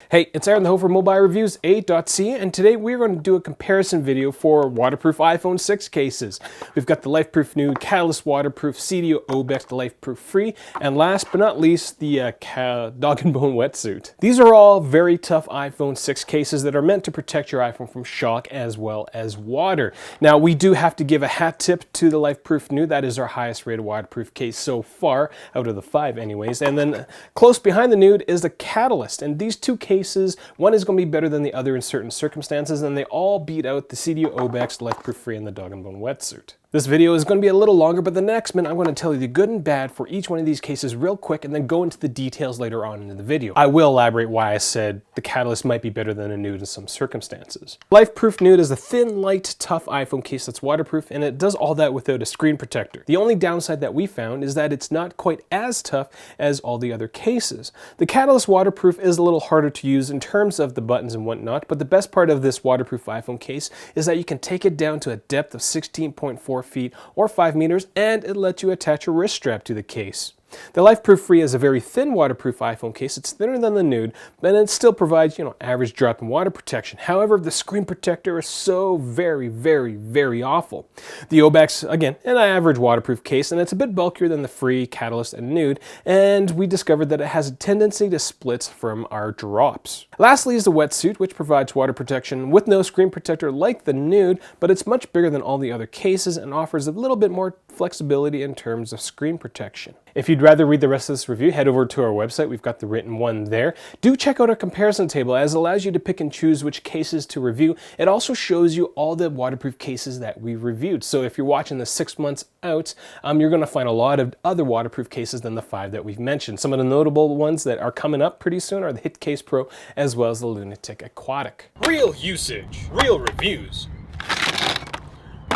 Hey, it's Aaron the Ho for Mobile Reviews A.ca, and today we're going to do a comparison video for waterproof iPhone 6 cases. We've got the LifeProof Nuud Catalyst Waterproof Seidio Obex, the LifeProof Fre, and last but not least, the Dog Bone Wetsuit. These are all very tough iPhone 6 cases that are meant to protect your iPhone from shock as well as water. Now, we do have to give a hat tip to the LifeProof Nuud. That is our highest rated waterproof case so far, out of the 5 anyways. And then close behind the Nuud is the Catalyst, and these two cases, one is going to be better than the other in certain circumstances, and they all beat out the Seidio Obex, LifeProof Fre, and the Dog Bone Wetsuit. This video is going to be a little longer, but the next minute I'm going to tell you the good and bad for each one of these cases real quick and then go into the details later on in the video. I will elaborate why I said the Catalyst might be better than a Nuud in some circumstances. LifeProof Nuud is a thin, light, tough iPhone case that's waterproof, and it does all that without a screen protector. The only downside that we found is that it's not quite as tough as all the other cases. The Catalyst waterproof is a little harder to use in terms of the buttons and whatnot, but the best part of this waterproof iPhone case is that you can take it down to a depth of 16.4 feet or 5 meters, and it lets you attach a wrist strap to the case. The LifeProof Fre is a very thin waterproof iPhone case. It's thinner than the Nuud, but it still provides, average drop in water protection. However, the screen protector is so very awful. The Obex, again, an average waterproof case, and it's a bit bulkier than the Fre, Catalyst, and Nuud, and we discovered that it has a tendency to split from our drops. Lastly is the Wetsuit, which provides water protection with no screen protector like the Nuud, but it's much bigger than all the other cases and offers a little bit more flexibility in terms of screen protection. If you'd rather read the rest of this review, head over to our website. We've got the written one there. Do check out our comparison table, as it allows you to pick and choose which cases to review. It also shows you all the waterproof cases that we reviewed. So if you're watching the 6 months out, you're going to find a lot of other waterproof cases than the 5 that we've mentioned. Some of the notable ones that are coming up pretty soon are the HitCase Pro as well as the Lunatic Aquatic. Real usage, real reviews.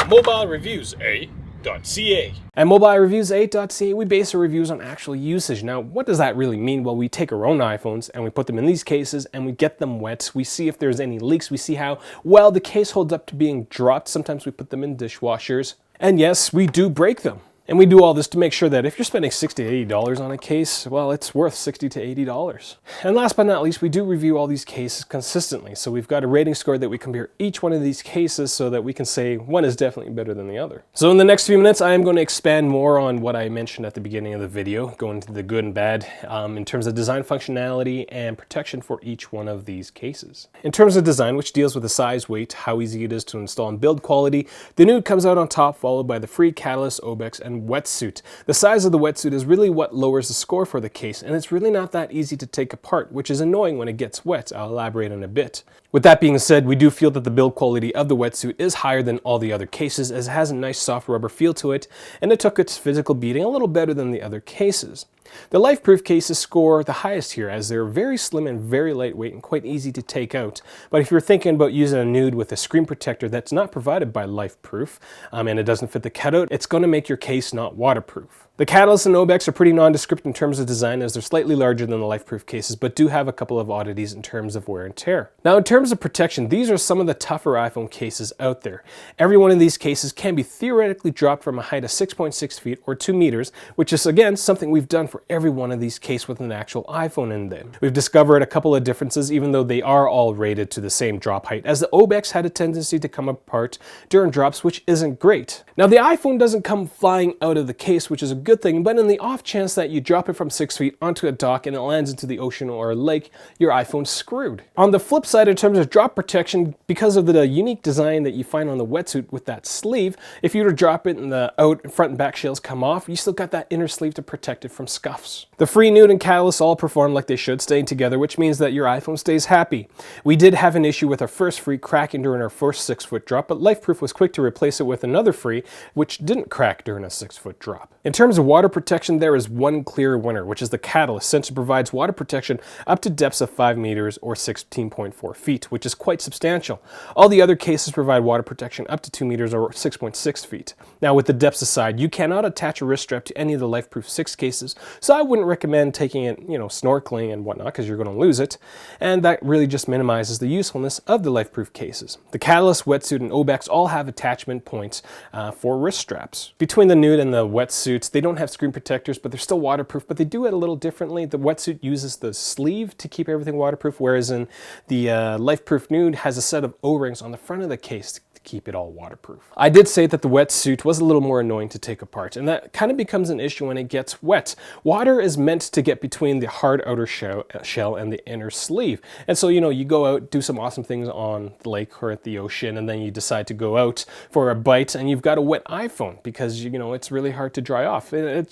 Mobile Reviews A.ca. At Mobile Reviews A.ca, we base our reviews on actual usage. Now, what does that really mean? Well, we take our own iPhones and we put them in these cases and we get them wet. We see if there's any leaks. We see how well the case holds up to being dropped. Sometimes we put them in dishwashers. And yes, we do break them. And we do all this to make sure that if you're spending $60 to $80 on a case, well, it's worth $60 to $80. And last but not least, we do review all these cases consistently. So we've got a rating score that we compare each one of these cases so that we can say one is definitely better than the other. So in the next few minutes, I am going to expand more on what I mentioned at the beginning of the video, go into the good and bad in terms of design functionality and protection for each one of these cases. In terms of design, which deals with the size, weight, how easy it is to install, and build quality, the Nuud comes out on top, followed by the Fre, Catalyst, Obex, and Wetsuit. The size of the Wetsuit is really what lowers the score for the case, and it's really not that easy to take apart, which is annoying when it gets wet. I'll elaborate in a bit. With that being said, we do feel that the build quality of the Wetsuit is higher than all the other cases, as it has a nice soft rubber feel to it, and it took its physical beating a little better than the other cases. The LifeProof cases score the highest here, as they're very slim and very lightweight and quite easy to take out. But if you're thinking about using a Nuud with a screen protector that's not provided by LifeProof, and it doesn't fit the cutout, it's going to make your case not waterproof. The Catalyst and Obex are pretty nondescript in terms of design, as they're slightly larger than the LifeProof cases, but do have a couple of oddities in terms of wear and tear. Now, in terms of protection, these are some of the tougher iPhone cases out there. Every one of these cases can be theoretically dropped from a height of 6.6 feet or 2 meters, which is, again, something we've done for every one of these cases with an actual iPhone in them. We've discovered a couple of differences, even though they are all rated to the same drop height, as the Obex had a tendency to come apart during drops, which isn't great. Now, the iPhone doesn't come flying out of the case, which is a good thing, but in the off chance that you drop it from 6 feet onto a dock and it lands into the ocean or a lake, your iPhone's screwed. On the flip side, in terms of drop protection, because of the unique design that you find on the Wetsuit with that sleeve, if you were to drop it and the front and back shells come off, you still got that inner sleeve to protect it from scuffs. The Fre, Nuud, and Catalyst all perform like they should, staying together, which means that your iPhone stays happy. We did have an issue with our first Fre cracking during our first 6-foot drop, but LifeProof was quick to replace it with another Fre, which didn't crack during a 6-foot drop. In terms of water protection, there is one clear winner, which is the Catalyst, since it provides water protection up to depths of 5 meters or 16.4 feet, which is quite substantial. All the other cases provide water protection up to 2 meters or 6.6 feet. Now, with the depths aside, you cannot attach a wrist strap to any of the LifeProof 6 cases, so I wouldn't recommend taking it, snorkeling and whatnot, because you're going to lose it, and that really just minimizes the usefulness of the LifeProof cases. The Catalyst, Wetsuit, and Obex all have attachment points for wrist straps. Between the Nuud and the Wetsuits, they They don't have screen protectors, but they're still waterproof, but they do it a little differently. The wetsuit uses the sleeve to keep everything waterproof, whereas in the LifeProof Nuud has a set of O-rings on the front of the case to keep it all waterproof. I did say that the wetsuit was a little more annoying to take apart, and that kind of becomes an issue when it gets wet. Water is meant to get between the hard outer shell and the inner sleeve. And so, you go out, do some awesome things on the lake or at the ocean, and then you decide to go out for a bite and you've got a wet iPhone because, it's really hard to dry off. That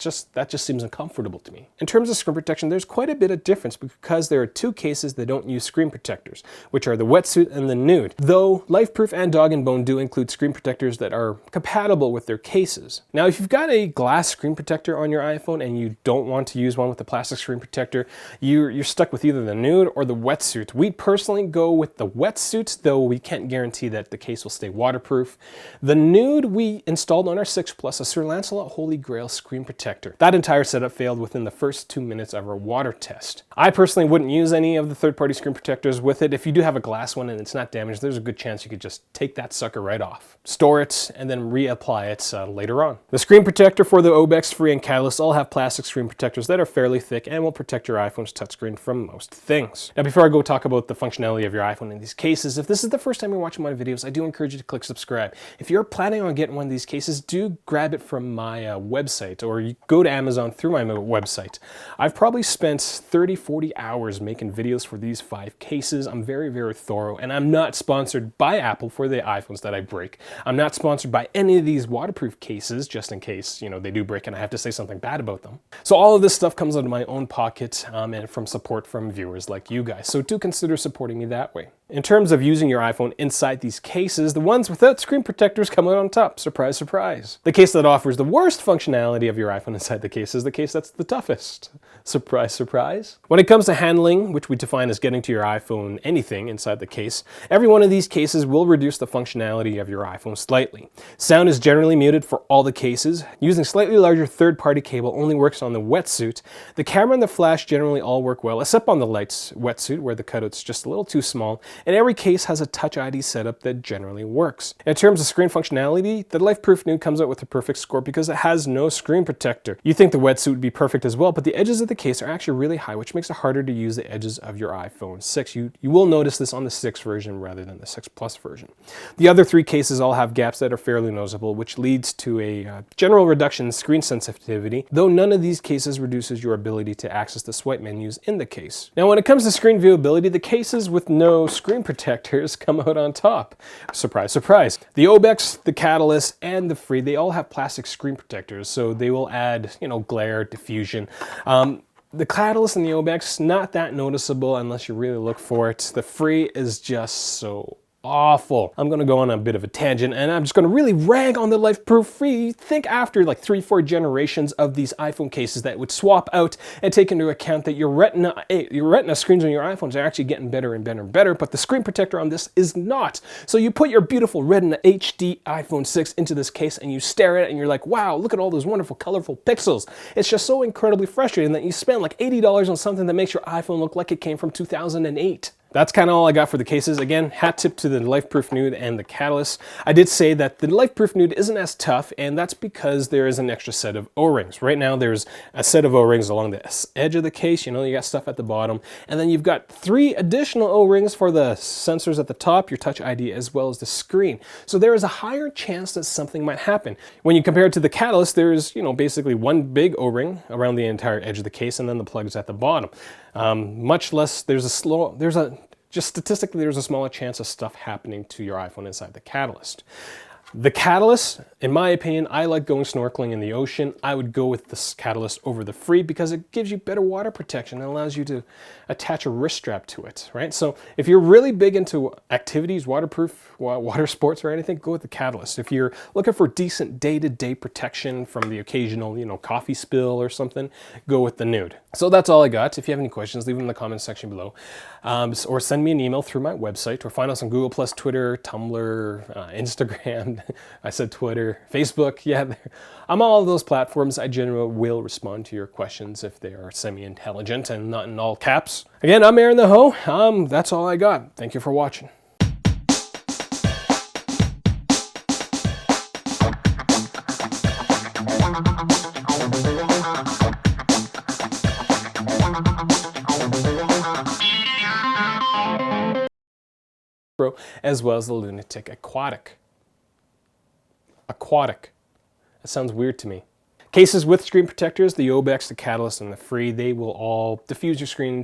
just seems uncomfortable to me. In terms of screen protection, there's quite a bit of difference because there are two cases that don't use screen protectors, which are the wetsuit and the Nuud. Though LifeProof and Dog Bone do include screen protectors that are compatible with their cases. Now, if you've got a glass screen protector on your iPhone and you don't want to use one with a plastic screen protector, you're stuck with either the Nuud or the wetsuit. We personally go with the wetsuit, though we can't guarantee that the case will stay waterproof. The Nuud we installed on our 6 Plus, a Sir Lancelot Holy Grail screen protector. That entire setup failed within the first 2 minutes of our water test. I personally wouldn't use any of the third-party screen protectors with it. If you do have a glass one and it's not damaged, there's a good chance you could just take that sucker right off, store it, and then reapply it later on. The screen protector for the Obex, Fre, and Catalyst all have plastic screen protectors that are fairly thick and will protect your iPhone's touchscreen from most things. Now, before I go talk about the functionality of your iPhone in these cases, if this is the first time you're watching my videos, I do encourage you to click subscribe. If you're planning on getting one of these cases, do grab it from my website, or you go to Amazon through my website. I've probably spent 30-40 hours making videos for these 5 cases. I'm very, very thorough, and I'm not sponsored by Apple for the iPhones that I break. I'm not sponsored by any of these waterproof cases, just in case, they do break and I have to say something bad about them. So all of this stuff comes out of my own pocket and from support from viewers like you guys. So do consider supporting me that way. In terms of using your iPhone inside these cases, the ones without screen protectors come out on top. Surprise, surprise. The case that offers the worst functionality of your iPhone inside the case is the case that's the toughest. Surprise, surprise. When it comes to handling, which we define as getting to your iPhone anything inside the case, every one of these cases will reduce the functionality of your iPhone slightly. Sound is generally muted for all the cases. Using slightly larger third-party cable only works on the wetsuit. The camera and the flash generally all work well, except on the lights wetsuit where the cutout's just a little too small, and every case has a Touch ID setup that generally works. In terms of screen functionality, the LifeProof Nuud comes out with a perfect score because it has no screen protector. You think the wetsuit would be perfect as well, but the edges of the case are actually really high, which makes it harder to use the edges of your iPhone 6. You will notice this on the 6 version rather than the 6 Plus version. The other 3 cases all have gaps that are fairly noticeable, which leads to a general reduction in screen sensitivity, though none of these cases reduces your ability to access the swipe menus in the case. Now, when it comes to screen viewability, the cases with no screen protectors come out on top. Surprise, surprise. The Obex, the Catalyst, and the Fre, they all have plastic screen protectors, so they will add, glare, diffusion. The Catalyst and the Obex, not that noticeable unless you really look for it. The Fre is just so awful. I'm going to go on a bit of a tangent, and I'm just going to really rag on the LifeProof Fre. Think after like 3-4 generations of these iPhone cases that would swap out and take into account that your retina screens on your iPhones are actually getting better and better and better, but the screen protector on this is not. So you put your beautiful Retina HD iPhone 6 into this case and you stare at it and you're like, wow, look at all those wonderful colorful pixels. It's just so incredibly frustrating that you spend like $80 on something that makes your iPhone look like it came from 2008. That's kind of all I got for the cases. Again, hat tip to the LifeProof Nuud and the Catalyst. I did say that the LifeProof Nuud isn't as tough, and that's because there is an extra set of O-rings. Right now, there's a set of O-rings along the edge of the case. You got stuff at the bottom. And then you've got 3 additional O-rings for the sensors at the top, your Touch ID, as well as the screen. So there is a higher chance that something might happen. When you compare it to the Catalyst, there's, basically one big O-ring around the entire edge of the case, and then the plugs at the bottom. Much less, just statistically, there's a smaller chance of stuff happening to your iPhone inside the Catalyst. The Catalyst, in my opinion, I like going snorkeling in the ocean. I would go with this Catalyst over the Fre because it gives you better water protection and allows you to attach a wrist strap to it, right? So if you're really big into activities, waterproof, water sports or anything, go with the Catalyst. If you're looking for decent day-to-day protection from the occasional, coffee spill or something, go with the Nuud. So that's all I got. If you have any questions, leave them in the comments section below. Or send me an email through my website, or find us on Google+, Twitter, Tumblr, Instagram. I said Twitter, Facebook. Yeah, I'm all of those platforms. I generally will respond to your questions if they are semi-intelligent and not in all caps. Again, I'm Aaron the Ho. That's all I got. Thank you for watching. Pro, as well as the Lunatic Aquatic. Aquatic. That sounds weird to me. Cases with screen protectors, the Obex, the Catalyst, and the Fre, they will all diffuse your screen.